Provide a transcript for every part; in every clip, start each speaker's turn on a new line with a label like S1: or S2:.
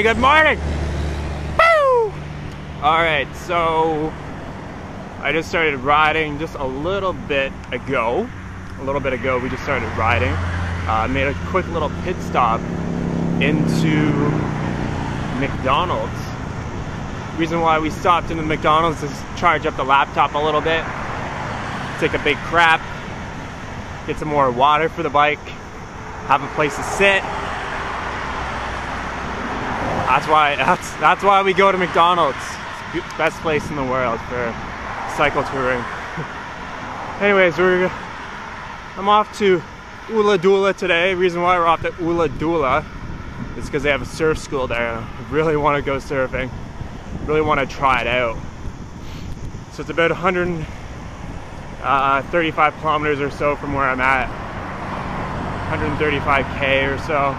S1: morning, good morning! Woo! Alright, so I just started riding just a little bit ago. We just started riding. Made a quick little pit stop into McDonald's. Reason why we stopped into McDonald's is charge up the laptop a little bit, take a big crap, get some more water for the bike, have a place to sit. That's why we go to McDonald's. It's the best place in the world for cycle touring. Anyways, I'm off to Ulladulla today. Reason why we're off to Ulladulla is because they have a surf school there. I really want to go surfing. Really want to try it out. So it's about 135 kilometers or so from where I'm at. 135k or so.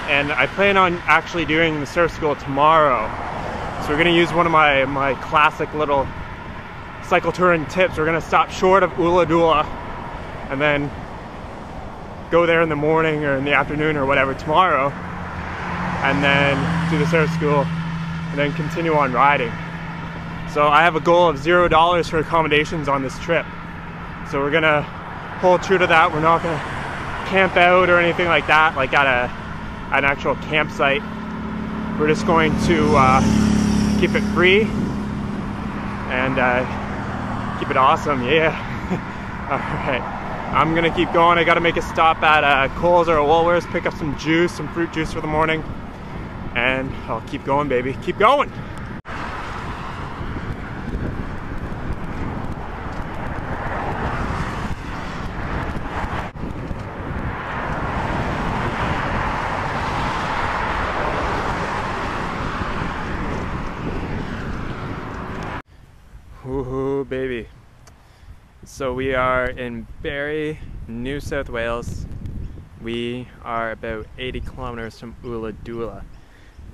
S1: And I plan on actually doing the surf school tomorrow. So we're gonna use one of my classic little cycle touring tips. We're gonna stop short of Ulladulla and then go there in the morning or in the afternoon or whatever tomorrow, and then do the surf school and then continue on riding. So I have a goal of $0 for accommodations on this trip. So we're gonna hold true to that. We're not gonna camp out or anything like that, like at an actual campsite. We're just going to keep it free and keep it awesome, yeah. Alright, I'm gonna keep going. I gotta make a stop at Kohl's or Woolworths, pick up some juice, some fruit juice for the morning, and I'll keep going, baby. Keep going! Woohoo, baby. So we are in Barrie, New South Wales. We are about 80 kilometers from Ulladulla.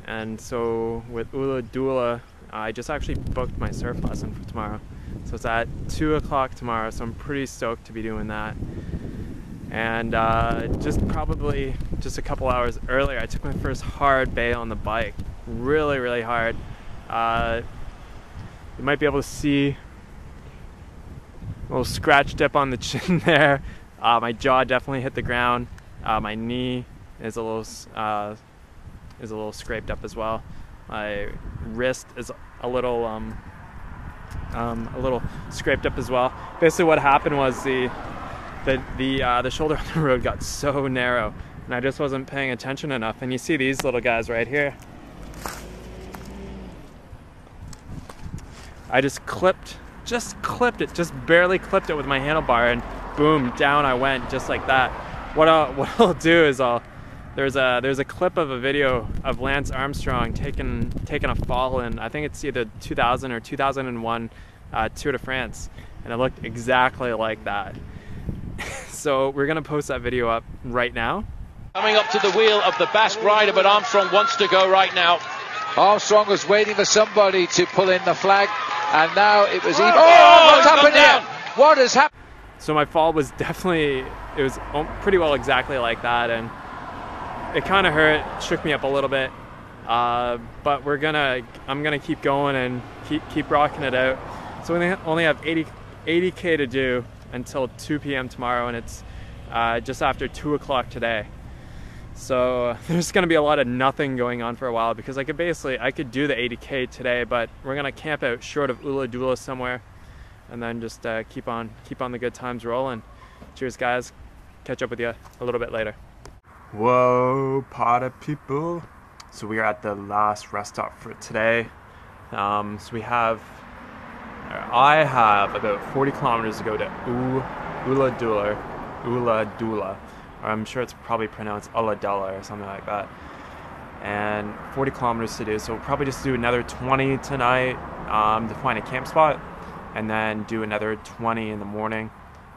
S1: And so with Ulladulla, I just actually booked my surf lesson for tomorrow. So it's at 2 o'clock tomorrow, so I'm pretty stoked to be doing that. And probably just a couple hours earlier, I took my first hard bail on the bike. Really, really hard. You might be able to see a little scratch dip on the chin there. My jaw definitely hit the ground. My knee is a little scraped up as well. My wrist is a little scraped up as well. Basically, what happened was the shoulder on the road got so narrow, and I just wasn't paying attention enough. And you see these little guys right here. I just barely clipped it with my handlebar, and boom, down I went just like that. What I'll do is there's a clip of a video of Lance Armstrong taking a fall in, I think it's either 2000 or 2001 Tour de France, and it looked exactly like that. So we're gonna post that video up right now.
S2: Coming up to the wheel of the Basque rider, but Armstrong wants to go right now.
S3: Armstrong was waiting for somebody to pull in the flag, and now it was even.
S2: Oh,
S3: what's happened here? What has happened?
S1: So my fall was definitely, it was pretty well exactly like that, and it kind of hurt, shook me up a little bit, but I'm gonna keep going and keep rocking it out. So we only have 80k to do until 2 p.m. tomorrow, and it's just after 2 o'clock today. So there's gonna be a lot of nothing going on for a while, because I could do the 80k today, but we're gonna camp out short of Ulladulla somewhere, and then just keep on the good times rolling. Cheers, guys. Catch up with you a little bit later. Whoa, party people. So we are at the last rest stop for today. I have about 40 kilometers to go to Ulladulla. I'm sure it's probably pronounced Ulladulla or something like that. And 40 kilometers to do, so we'll probably just do another 20 tonight to find a camp spot, and then do another 20 in the morning.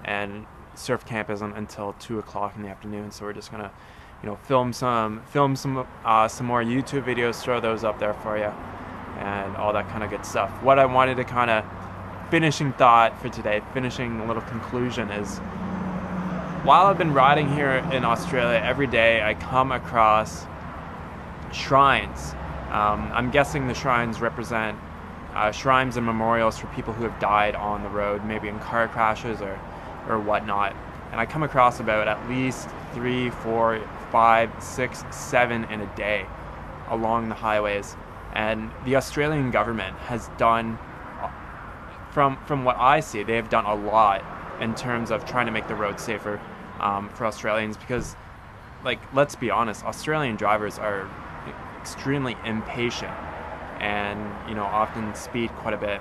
S1: And surf camp isn't until 2 o'clock in the afternoon, so we're just gonna, film some more YouTube videos, throw those up there for you, and all that kind of good stuff. What I wanted to kind of finishing thought for today, finishing little conclusion is, while I've been riding here in Australia every day, I come across shrines. I'm guessing the shrines represent shrines and memorials for people who have died on the road, maybe in car crashes or whatnot. And I come across about at least 3, 4, 5, 6, 7 in a day along the highways. And the Australian government has done, from what I see, they have done a lot in terms of trying to make the roads safer for Australians, because, like, let's be honest, Australian drivers are extremely impatient and, you know, often speed quite a bit.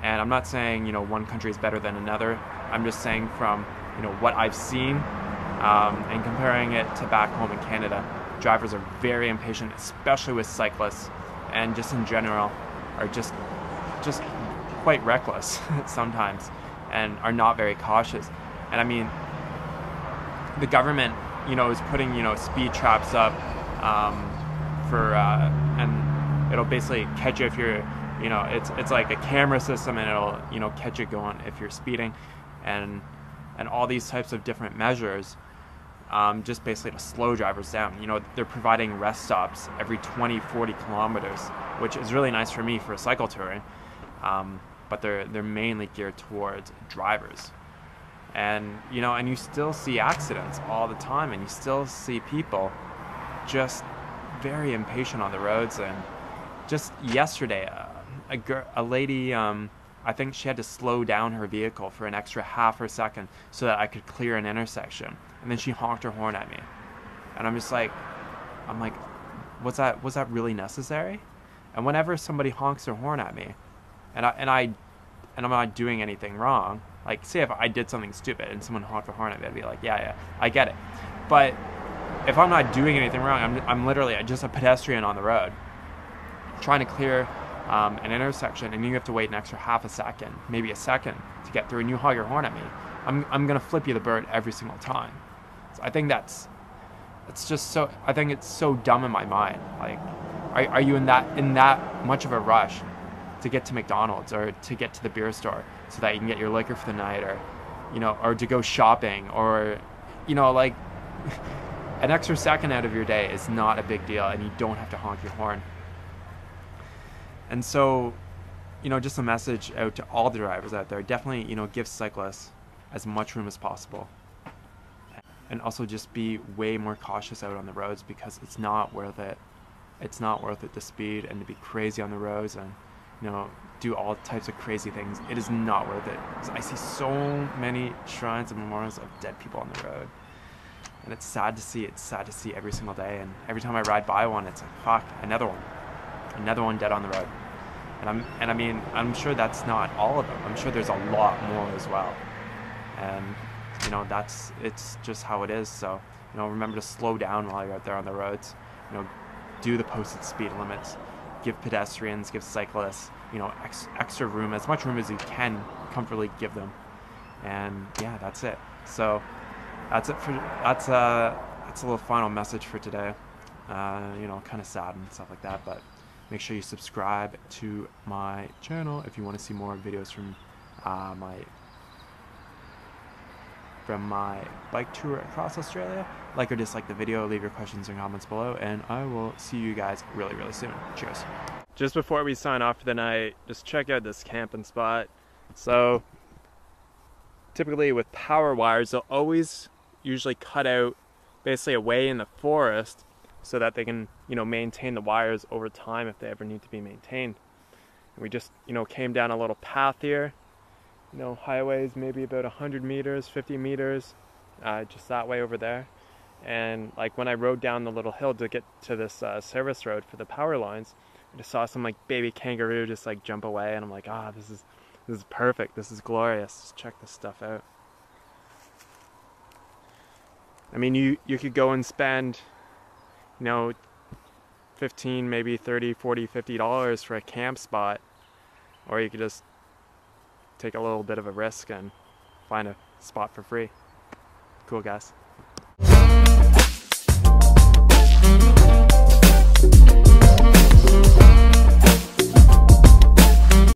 S1: And I'm not saying, you know, one country is better than another. I'm just saying from, you know, what I've seen and comparing it to back home in Canada, drivers are very impatient, especially with cyclists, and just in general are just quite reckless sometimes and are not very cautious. And I mean, the government, you know, is putting, you know, speed traps up and it'll basically catch you if you're, you know, it's like a camera system, and it'll, you know, catch you going if you're speeding, and all these types of different measures, just basically to slow drivers down. You know, they're providing rest stops every 20, 40 kilometers, which is really nice for me for cycle touring, but they're mainly geared towards drivers. And, you know, and you still see accidents all the time, and you still see people just very impatient on the roads. And just yesterday, a lady, I think she had to slow down her vehicle for an extra half a second so that I could clear an intersection, and then she honked her horn at me, and I'm like, was that really necessary? And whenever somebody honks their horn at me, and I'm not doing anything wrong, like, say if I did something stupid and someone honked their horn at me, I'd be like, yeah, I get it. But if I'm not doing anything wrong, I'm literally just a pedestrian on the road trying to clear an intersection, and you have to wait an extra half a second, maybe a second, to get through, and you honk your horn at me, I'm gonna flip you the bird every single time. So I think I think it's so dumb in my mind. Like, are you in that much of a rush to get to McDonald's or to get to the beer store so that you can get your liquor for the night, or, you know, or to go shopping, or, you know, like, an extra second out of your day is not a big deal, and you don't have to honk your horn. And so, you know, just a message out to all the drivers out there: definitely, you know, give cyclists as much room as possible, and also just be way more cautious out on the roads, because it's not worth it. It's not worth it to speed and to be crazy on the roads and, you know, do all types of crazy things. It is not worth it. I see so many shrines and memorials of dead people on the road, and it's sad to see. It's sad to see every single day, and every time I ride by one, it's like, fuck, another one dead on the road. And I mean, I'm sure that's not all of them. I'm sure there's a lot more as well. And, you know, it's just how it is. So, you know, remember to slow down while you're out there on the roads. You know, do the posted speed limits. Give pedestrians, give cyclists, you know, extra room, as much room as you can comfortably give them. And yeah, that's it. So that's a little final message for today. You know, kind of sad and stuff like that, but make sure you subscribe to my channel if you want to see more videos from my bike tour across Australia. Like or dislike the video, leave your questions and comments below, and I will see you guys really, really soon. Cheers. Just before we sign off for the night, just check out this camping spot. So typically with power wires, they'll always usually cut out basically away in the forest so that they can, you know, maintain the wires over time if they ever need to be maintained. And we just, you know, came down a little path here. You know, highways maybe about 100 meters, 50 meters, just that way over there. And like when I rode down the little hill to get to this service road for the power lines, I just saw some like baby kangaroo just like jump away, and I'm like, this is perfect. This is glorious. Just check this stuff out. I mean, you could go and spend, you know, $15, maybe $30, $40, $50 for a camp spot, or you could just take a little bit of a risk and find a spot for free. Cool, guys.